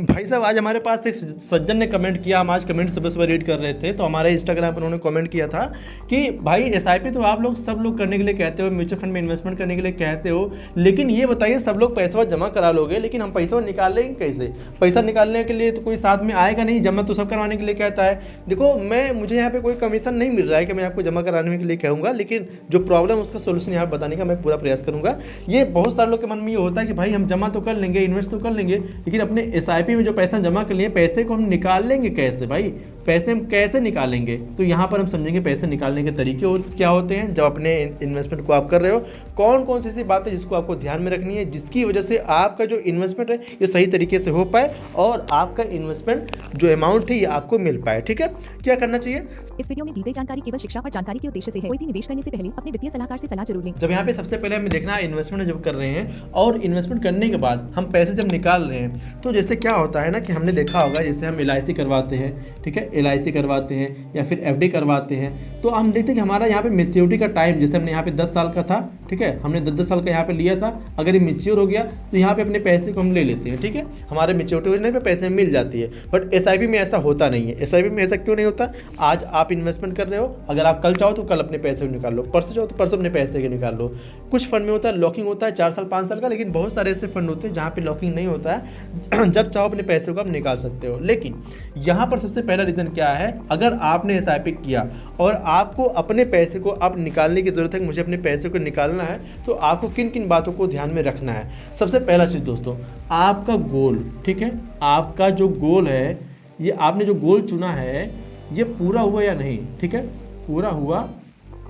भाई साहब आज हमारे पास एक सज्जन ने कमेंट किया। हम आज कमेंट सुबह सुबह रीड कर रहे थे तो हमारे इंस्टाग्राम पर उन्होंने कमेंट किया था कि भाई एसआईपी तो आप लोग सब लोग करने के लिए कहते हो, म्यूचुअल फंड में इन्वेस्टमेंट करने के लिए कहते हो, लेकिन ये बताइए सब लोग पैसा जमा करा लोगे लेकिन हम पैसा निकाल लेंगे कैसे? पैसा निकालने के लिए तो कोई साथ में आएगा नहीं, जमा तो सब करवाने के लिए कहता है। देखो मुझे यहाँ पे कोई कमीशन नहीं मिल रहा है कि मैं आपको जमा कराने के लिए कहूँगा, लेकिन जो प्रॉब्लम उसका सोल्यूशन यहाँ बताने का मैं पूरा प्रयास करूँगा। ये बहुत सारे लोग के मन में ये होता है कि भाई हम जमा तो कर लेंगे, इन्वेस्ट तो कर लेंगे, लेकिन अपने एसआईपी में जो पैसा जमा कर लिए पैसे को हम निकाल लेंगे कैसे? भाई पैसे हम कैसे निकालेंगे? तो यहाँ पर हम समझेंगे पैसे निकालने के तरीके क्या होते हैं जब अपने इन्वेस्टमेंट को आप कर रहे हो, कौन कौन सी ऐसी बातें जिसको आपको ध्यान में रखनी है जिसकी वजह से आपका जो इन्वेस्टमेंट है ये सही तरीके से हो पाए और आपका इन्वेस्टमेंट जो अमाउंट है ये आपको मिल पाए। ठीक है, क्या करना चाहिए? इस वीडियो में दी गई जानकारी केवल शिक्षा और जानकारी के उद्देश्य से है। कोई भी निवेश करने से पहले अपने वित्तीय सलाहकार से सलाह जरूर लें। जब यहाँ पे सबसे पहले हमें देखना है इन्वेस्टमेंट जब कर रहे हैं और इन्वेस्टमेंट करने के बाद हम पैसे जब निकाल रहे हैं तो जैसे क्या होता है ना कि हमने देखा होगा जैसे हम LIC करवाते हैं, ठीक है, LIC करवाते हैं या फिर FD करवाते हैं तो हम देखते हैं कि हमारा यहाँ पे मेच्योरिटी का टाइम, जैसे हमने यहाँ पे 10 साल का था, ठीक है, हमने 10 साल का यहाँ पे लिया था, अगर ये मेच्योर हो गया तो यहाँ पे अपने पैसे को हम ले लेते हैं। ठीक है, हमारे मेच्योरिटी होने पे पैसे मिल जाती है। बट SIP में ऐसा होता नहीं है। SIP में ऐसा क्यों नहीं होता? आज आप इन्वेस्टमेंट कर रहे हो, अगर आप कल चाहो तो कल अपने पैसे को निकाल लो, परसों चाहो तो परसों अपने पैसे के निकाल लो। कुछ फंड में होता है लॉकिंग होता है 4 साल 5 साल का, लेकिन बहुत सारे ऐसे फंड होते हैं जहाँ पे लॉकिंग नहीं होता है, जब चाहो अपने पैसे को आप निकाल सकते हो। लेकिन यहाँ पर सबसे पहला रीज़न क्या है, अगर आपने SIP किया और आपको अपने पैसे को अब निकालने की ज़रूरत है, मुझे अपने पैसे को निकालना है, तो आपको किन किन बातों को ध्यान में रखना है। सबसे पहला चीज़ दोस्तों, आपका गोल, ठीक है, आपका जो गोल है, ये आपने जो गोल चुना है ये पूरा हुआ या नहीं, ठीक है, पूरा हुआ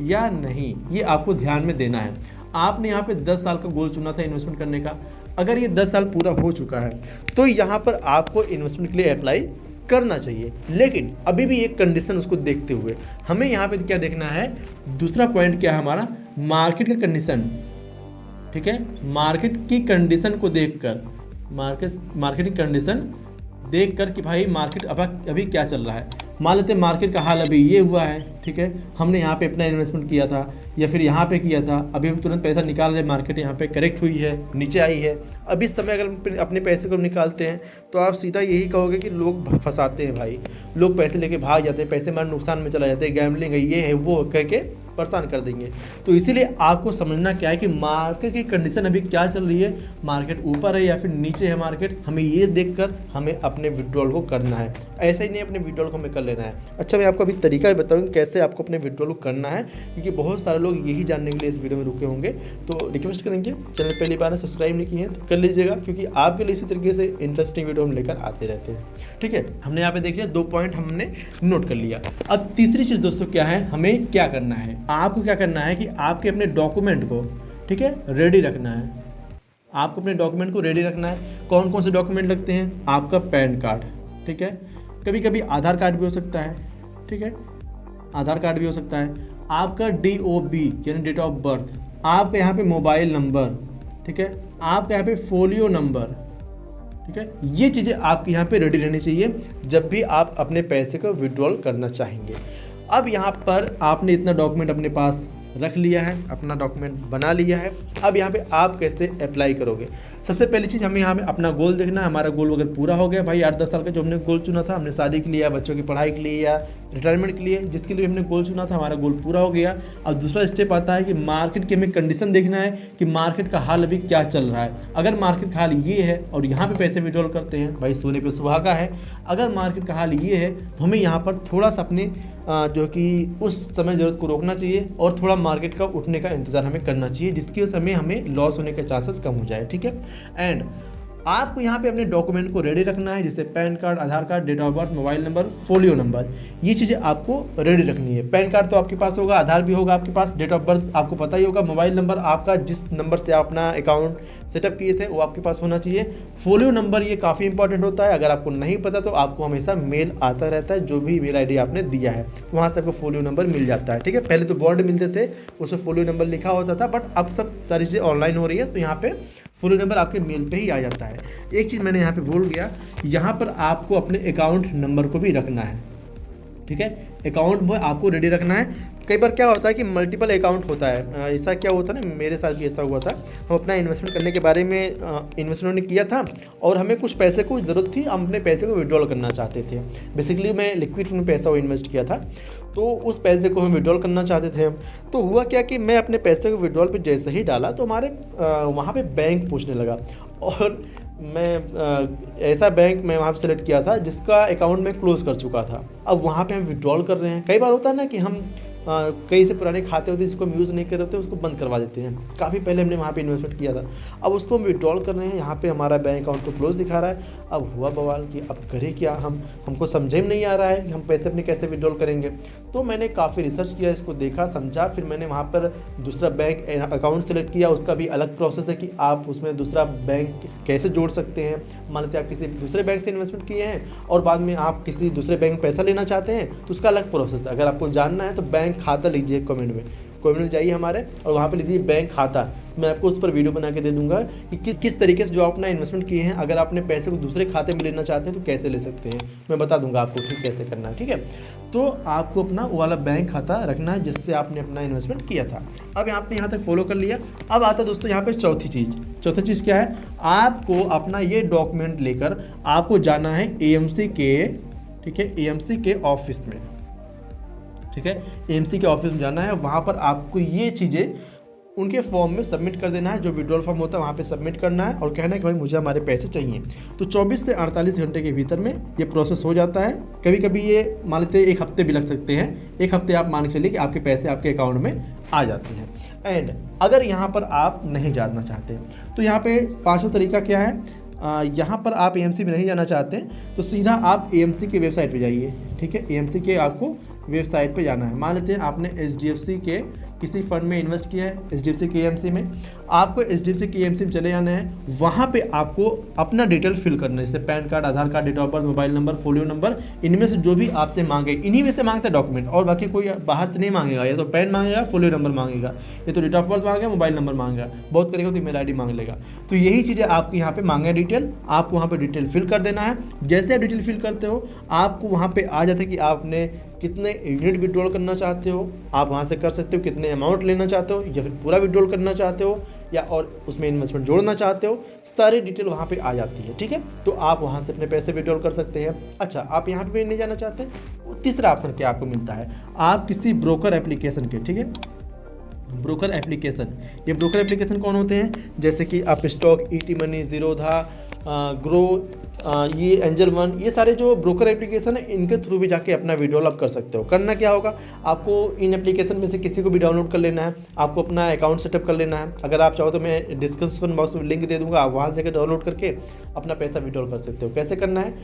या नहीं, ये आपको ध्यान में देना है। आपने यहाँ पे 10 साल का गोल चुना था इन्वेस्टमेंट करने का, अगर ये 10 साल पूरा हो चुका है तो यहाँ पर आपको इन्वेस्टमेंट के लिए अप्लाई करना चाहिए। लेकिन अभी भी एक कंडीशन उसको देखते हुए हमें यहाँ पे क्या देखना है, दूसरा पॉइंट क्या है हमारा, मार्केट का कंडीशन, ठीक है, मार्केट की कंडीशन को देखकर, मार्केट की कंडीशन देखकर कि भाई मार्केट अभी क्या चल रहा है। मान लेते हैं मार्केट का हाल अभी ये हुआ है, ठीक है, हमने यहाँ पे अपना इन्वेस्टमेंट किया था या फिर यहाँ पे किया था, अभी हम तुरंत पैसा निकाल रहे, मार्केट यहाँ पे करेक्ट हुई है, नीचे आई है। अब इस समय अगर अपने पैसे को निकालते हैं तो आप सीधा यही कहोगे कि लोग फंसाते हैं भाई, लोग पैसे लेके भाग जाते हैं, पैसे हमारे नुकसान में चला जाते हैं, गैम्बलिंग है, ये है वो कह के परेशान कर देंगे। तो इसीलिए आपको समझना क्या है कि मार्केट की कंडीशन अभी क्या चल रही है, मार्केट ऊपर है या फिर नीचे है मार्केट, हमें ये देखकर हमें अपने विड्रॉल को करना है। ऐसे ही नहीं अपने विड्रॉल को हमें कर लेना है। अच्छा, मैं आपको अभी तरीका बताऊँगा कैसे आपको अपने विड्रॉल को करना है, क्योंकि बहुत सारे लोग यही जानने के लिए इस वीडियो में रुके होंगे। तो रिक्वेस्ट करेंगे, चैनल पहली बार सब्सक्राइब नहीं किए हैं तो कर लीजिएगा, क्योंकि आपके लिए इसी तरीके से इंटरेस्टिंग वीडियो हम लेकर आते रहते हैं। ठीक है, हमने यहाँ पे देखिए 2 पॉइंट हमने नोट कर लिया। अब तीसरी चीज़ दोस्तों क्या है, हमें क्या करना है, आपको क्या करना है कि आपके अपने डॉक्यूमेंट को, ठीक है, रेडी रखना है। आपको अपने डॉक्यूमेंट को रेडी रखना है। कौन कौन से डॉक्यूमेंट लगते हैं? आपका पैन कार्ड, ठीक है, कभी कभी आधार कार्ड भी हो सकता है, ठीक है, आधार कार्ड भी हो सकता है, आपका DOB यानी डेट ऑफ बर्थ, आपका यहाँ पे मोबाइल नंबर, ठीक है, आपका यहाँ पे फोलियो नंबर, ठीक है, ये चीज़ें आपके यहाँ पे रेडी रहनी चाहिए जब भी आप अपने पैसे को विड्रॉल करना चाहेंगे। अब यहाँ पर आपने इतना डॉक्यूमेंट अपने पास रख लिया है, अपना डॉक्यूमेंट बना लिया है। अब यहाँ पे आप कैसे अप्लाई करोगे? सबसे पहली चीज़ हमें यहाँ पे अपना गोल देखना है। हमारा गोल अगर पूरा हो गया, भाई 8-10 साल का जो हमने गोल चुना था, हमने शादी के लिए या बच्चों की पढ़ाई के लिए या रिटायरमेंट के लिए जिसके लिए हमने गोल चुना था, हमारा गोल पूरा हो गया। अब दूसरा स्टेप आता है कि मार्केट की हमें कंडीशन देखना है कि मार्केट का हाल अभी क्या चल रहा है। अगर मार्केट का हाल ये है और यहाँ पे पैसे विड्रॉल करते हैं, भाई सोने पे सुहागा है। अगर मार्केट का हाल ये है तो हमें यहाँ पर थोड़ा सा अपने जो कि उस समय ज़रूरत को रोकना चाहिए और थोड़ा मार्केट का उठने का इंतज़ार हमें करना चाहिए, जिसकी वजह से हमें लॉस होने के चांसेस कम हो जाए। ठीक है, एंड आपको यहाँ पे अपने डॉक्यूमेंट को रेडी रखना है, जैसे PAN card, Aadhaar card, date of birth, mobile number, folio number, ये चीज़ें आपको रेडी रखनी है। पैन कार्ड तो आपके पास होगा, आधार भी होगा आपके पास, डेट ऑफ बर्थ आपको पता ही होगा, मोबाइल नंबर आपका जिस नंबर से आप अपना अकाउंट सेटअप किए थे वो आपके पास होना चाहिए। फोलियो नंबर ये काफ़ी इंपॉर्टेंट होता है, अगर आपको नहीं पता तो आपको हमेशा मेल आता रहता है, जो भी ईमेल ID आपने दिया है तो वहाँ से आपको फोलियो नंबर मिल जाता है। ठीक है, पहले तो बॉन्ड मिलते थे, उसमें फोलियो नंबर लिखा होता था, बट अब सब सारी चीज़ें ऑनलाइन हो रही है तो यहाँ पे फोलियो नंबर आपके मेल पे ही आ जाता है। एक चीज़ मैंने यहाँ पे भूल गया, यहाँ पर आपको अपने अकाउंट नंबर को भी रखना है। ठीक है, अकाउंट वो आपको रेडी रखना है। कई बार क्या होता है कि मल्टीपल अकाउंट होता है, ऐसा क्या होता है ना, मेरे साथ भी ऐसा हुआ था। हम अपना इन्वेस्टमेंट करने के बारे में इन्वेस्टमेंट ने किया था और हमें कुछ पैसे को ज़रूरत थी, हम अपने पैसे को विड्रॉल करना चाहते थे। बेसिकली मैं लिक्विड फंड में पैसा इन्वेस्ट किया था, तो उस पैसे को हम विड्रॉल करना चाहते थे। तो हुआ क्या कि मैं अपने पैसे को विड्रॉल पे जैसे ही डाला तो हमारे वहाँ पे बैंक पूछने लगा, और मैं ऐसा बैंक मैं वहाँ पे सेलेक्ट किया था जिसका अकाउंट मैं क्लोज़ कर चुका था। अब वहाँ पे हम विड्रॉल कर रहे हैं, कई बार होता है ना कि हम कई से पुराने खाते होते हैं जिसको हम यूज़ नहीं कर रहे होते, उसको बंद करवा देते हैं। काफ़ी पहले हमने वहाँ पे इन्वेस्टमेंट किया था, अब उसको हम विड्रॉल कर रहे हैं, यहाँ पे हमारा बैंक अकाउंट तो क्लोज दिखा रहा है। अब हुआ बवाल कि अब करें क्या, हमको समझे में नहीं आ रहा है कि हम पैसे अपने कैसे विड्रॉल करेंगे। तो मैंने काफ़ी रिसर्च किया, इसको देखा समझा, फिर मैंने वहाँ पर दूसरा बैंक अकाउंट सेलेक्ट किया। उसका भी अलग प्रोसेस है कि आप उसमें दूसरा बैंक कैसे जोड़ सकते हैं। मान लेते आप किसी दूसरे बैंक से इन्वेस्टमेंट किए हैं और बाद में आप किसी दूसरे बैंक में पैसा लेना चाहते हैं, तो उसका अलग प्रोसेस है। अगर आपको जानना है तो बैंक खाता लीजिए, कमेंट में जाइए हमारे और वहाँ पे लीजिए बैंक खाता। मैं आपको उस पर वीडियो बना के दे दूंगा कि किस तरीके से जो आप अपना इन्वेस्टमेंट किए हैं, अगर आप अपने पैसे को दूसरे खाते में लेना चाहते हैं तो कैसे ले सकते हैं, मैं बता दूंगा आपको ठीक कैसे करना है। ठीक है, तो आपको अपना वो वाला बैंक खाता रखना है जिससे आपने अपना इन्वेस्टमेंट किया था। अब आपने यहाँ तक फॉलो कर लिया। अब आता दोस्तों यहाँ पे चौथी चीज़ क्या है, आपको अपना ये डॉक्यूमेंट लेकर आपको जाना है एएमसी के, ठीक है, एएमसी के ऑफिस में। ठीक है, एएमसी के ऑफिस में जाना है, वहाँ पर आपको ये चीज़ें उनके फॉर्म में सबमिट कर देना है, जो विड्रॉल फॉर्म होता है वहाँ पे सबमिट करना है और कहना है कि भाई मुझे हमारे पैसे चाहिए। तो 24 से 48 घंटे के भीतर में ये प्रोसेस हो जाता है। कभी कभी ये मान लेते हैं 1 हफ्ते भी लग सकते हैं, 1 हफ्ते आप मान के चलिए कि आपके पैसे आपके अकाउंट में आ जाते हैं। एंड अगर यहाँ पर आप नहीं जानना चाहते तो यहाँ पे 5वां तरीका क्या है, यहाँ पर आप एएमसी में नहीं जाना चाहते तो सीधा आप एएमसी की वेबसाइट पे जाइए। ठीक है, एएमसी के आपको वेबसाइट पे जाना है। मान लेते हैं आपने एचडीएफसी के किसी फंड में इन्वेस्ट किया है, एचडीएफसी के एएमसी में, आपको एचडीएफसी के एएमसी में चले जाना है। वहाँ पे आपको अपना डिटेल फिल करना है, जैसे PAN card, Aadhaar card, date of birth, mobile number, folio number, इनमें से जो भी आपसे मांगे, इन्हीं में से मांगता है डॉक्यूमेंट, और बाकी कोई बाहर से नहीं मांगेगा। या तो पैन मांगेगा, फोलियो नंबर मांगेगा, या तो डेट ऑफ बर्थ मांगेगा, मोबाइल नंबर मांगेगा, बहुत करेगा तो ईमेल आईडी मांग लेगा। तो यही चीज़ें आपको यहाँ पे मांगे डिटेल, आपको वहाँ पे डिटेल फिल कर देना है। जैसे आप डिटेल फिल करते हो आपको वहाँ पे आ जाता है कि आपने कितने यूनिट विड्रॉल करना चाहते हो, आप वहाँ से कर सकते हो, कितने अमाउंट लेना चाहते हो या फिर पूरा विड्रॉल करना चाहते हो या और उसमें इन्वेस्टमेंट जोड़ना चाहते हो, सारी डिटेल वहाँ पे आ जाती है। ठीक है, तो आप वहाँ से अपने पैसे विड्रॉल कर सकते हैं। अच्छा, आप यहाँ पे भी नहीं जाना चाहते, तीसरा ऑप्शन क्या आपको मिलता है, आप किसी ब्रोकर एप्लीकेशन के, ठीक है, ब्रोकर एप्लीकेशन, ये ब्रोकर एप्लीकेशन कौन होते हैं, जैसे कि आप stock, ET money, Zerodha, grow, ये एंजल वन, ये सारे जो ब्रोकर एप्लीकेशन है इनके थ्रू भी जाके अपना विड्रॉल आप कर सकते हो। करना क्या होगा, आपको इन एप्लीकेशन में से किसी को भी डाउनलोड कर लेना है, आपको अपना अकाउंट सेटअप कर लेना है। अगर आप चाहो तो मैं डिस्क्रिप्शन बॉक्स में लिंक दे दूंगा, आप वहाँ से डाउनलोड करके अपना पैसा विड्रॉल कर सकते हो। कैसे करना है,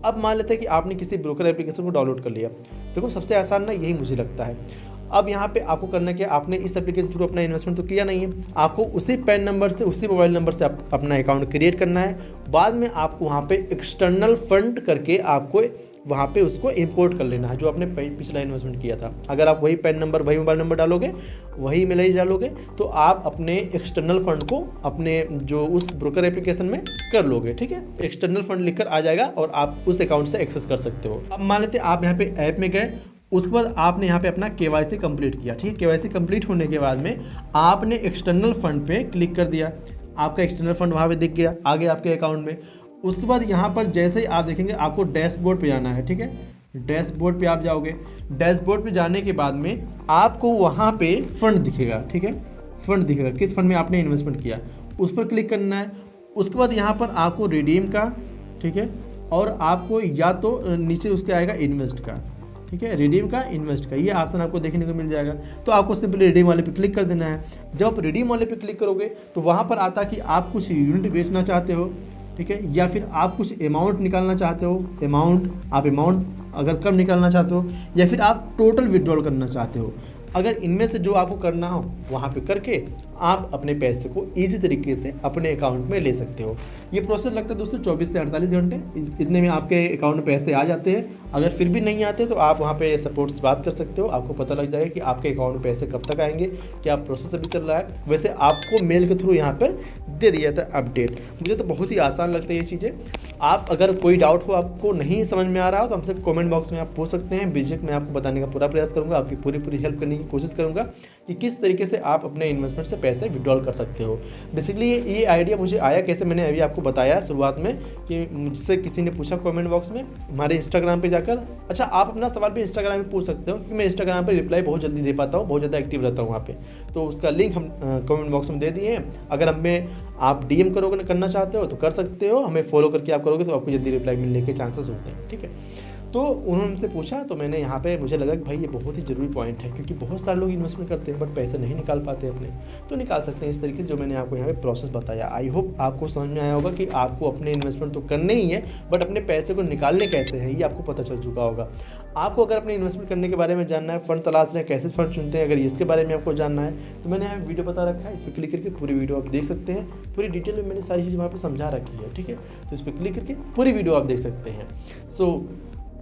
अब मान लेते हैं कि आपने किसी ब्रोकर एप्लीकेशन को डाउनलोड कर लिया, देखो सबसे आसान ना यही मुझे लगता है। अब यहाँ पे आपको करना क्या, आपने इस एप्लीकेशन थ्रू अपना इन्वेस्टमेंट तो किया नहीं है, आपको उसी पैन नंबर से, उसी मोबाइल नंबर से अपना अकाउंट क्रिएट करना है। बाद में आपको वहाँ पे एक्सटर्नल फंड करके आपको वहाँ पे उसको इंपोर्ट कर लेना है, जो आपने पिछला इन्वेस्टमेंट किया था। अगर आप वही पैन नंबर, वही मोबाइल नंबर डालोगे, वही ईमेल आईडी डालोगे, तो आप अपने एक्सटर्नल फंड को अपने जो उस ब्रोकर एप्लीकेशन में कर लोगे। ठीक है, एक्सटर्नल फंड लिखकर आ जाएगा और आप उस अकाउंट से एक्सेस कर सकते हो। अब मान लेते हैं आप यहाँ पे ऐप में गए, उसके बाद आपने यहाँ पे अपना केवाईसी कंप्लीट किया। ठीक है, केवाईसी कंप्लीट होने के बाद में आपने एक्सटर्नल फंड पे क्लिक कर दिया, आपका एक्सटर्नल फंड वहाँ पे दिख गया आगे आपके अकाउंट में। उसके बाद यहाँ पर जैसे ही आप देखेंगे आपको डैशबोर्ड पे जाना है। ठीक है, डैशबोर्ड पे आप जाओगे, डैशबोर्ड पे जाने के बाद में आपको वहाँ पे फंड दिखेगा। ठीक है, फंड दिखेगा, किस फंड में आपने इन्वेस्टमेंट किया, उस पर क्लिक करना है। उसके बाद यहाँ पर आपको रिडीम का, ठीक है, और आपको या तो नीचे उसके आएगा इन्वेस्ट का, ठीक है, रिडीम का, इन्वेस्ट का, ये ऑप्शन आपको देखने को मिल जाएगा। तो आपको सिंपली रिडीम वाले पे क्लिक कर देना है। जब आप रिडीम वाले पे क्लिक करोगे तो वहाँ पर आता कि आप कुछ यूनिट बेचना चाहते हो, ठीक है, या फिर आप कुछ अमाउंट निकालना चाहते हो, अमाउंट अगर कम निकालना चाहते हो, या फिर आप टोटल विड्रॉल करना चाहते हो। अगर इनमें से जो आपको करना हो वहाँ पे करके आप अपने पैसे को ईजी तरीके से अपने अकाउंट में ले सकते हो। ये प्रोसेस लगता है दोस्तों 24 से 48 घंटे, इतने में आपके अकाउंट में पैसे आ जाते हैं अगर फिर भी नहीं आते तो आप वहाँ पे सपोर्ट से बात कर सकते हो, आपको पता लग जाएगा कि आपके अकाउंट में पैसे कब तक आएंगे, क्या प्रोसेस अभी चल रहा है। वैसे आपको मेल के थ्रू यहाँ पर दे दिया था अपडेट। मुझे तो बहुत ही आसान लगता है ये चीज़ें। आप अगर कोई डाउट हो, आपको नहीं समझ में आ रहा हो, तो हमसे कमेंट बॉक्स में आप पूछ सकते हैं। बेझिझक मैं आपको बताने का पूरा प्रयास करूँगा, आपकी पूरी हेल्प करने की कोशिश करूँगा कि किस तरीके से आप अपने इन्वेस्टमेंट से पैसे विड्रॉल कर सकते हो। बेसिकली ये आइडिया मुझे आया कैसे, मैंने अभी आपको बताया शुरुआत में कि मुझसे किसी ने पूछा कमेंट बॉक्स में हमारे इंस्टाग्राम पे जाकर। अच्छा, आप अपना सवाल भी इंस्टाग्राम में पूछ सकते हो क्योंकि मैं इंस्टाग्राम पे रिप्लाई बहुत जल्दी दे पाता हूँ, बहुत ज़्यादा एक्टिव रहता हूँ वहाँ पे। तो उसका लिंक हम कमेंट बॉक्स में दे दिए हैं। अगर हमें आप डीएम करोगे, करना चाहते हो तो कर सकते हो, हमें फॉलो करके आप करोगे तो आपको जल्दी रिप्लाई मिलने के चांसेस होते हैं। ठीक है, तो उन्होंने मुझसे पूछा तो मैंने यहाँ पे मुझे लगा कि भाई ये बहुत ही ज़रूरी पॉइंट है, क्योंकि बहुत सारे लोग इन्वेस्टमेंट करते हैं बट पैसे नहीं निकाल पाते अपने। तो निकाल सकते हैं इस तरीके से जो मैंने आपको यहाँ पे प्रोसेस बताया। आई होप आपको समझ में आया होगा कि आपको अपने इन्वेस्टमेंट तो करने ही है बट अपने पैसे को निकालने कैसे हैं ये आपको पता चल चुका होगा। आपको अगर अपने इन्वेस्टमेंट करने के बारे में जानना है, फंड तलाश रहे हैं, कैसे फंड चुनते हैं, अगर इसके बारे में आपको जानना है तो मैंने यहाँ वीडियो बता रखा है, इस पर क्लिक करके पूरी वीडियो आप देख सकते हैं। पूरी डिटेल में मैंने सारी चीज़ वहाँ पर समझा रखी है। ठीक है, तो इस पर क्लिक करके पूरी वीडियो आप देख सकते हैं। सो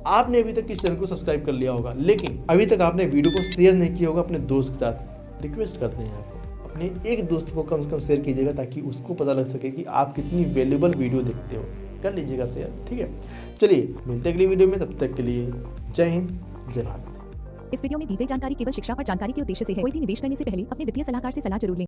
आपने अभी तक इस चैनल को सब्सक्राइब कर लिया होगा, लेकिन अभी तक आपने वीडियो को शेयर नहीं किया होगा अपने दोस्त के साथ। रिक्वेस्ट करते हैं आपको, अपने एक दोस्त को कम से कम शेयर कीजिएगा ताकि उसको पता लग सके कि आप कितनी वैल्यूबल वीडियो देखते हो। कर लीजिएगा शेयर। ठीक है, चलिए मिलते हैं अगली वीडियो में, तब तक के लिए जय हिंद, जय भारत। इस वीडियो में दी गई जानकारी केवल शिक्षा और जानकारी के उद्देश्य से है। कोई भी निवेश करने से पहले अपने वित्तीय सलाहकार से सलाह जरूर लें।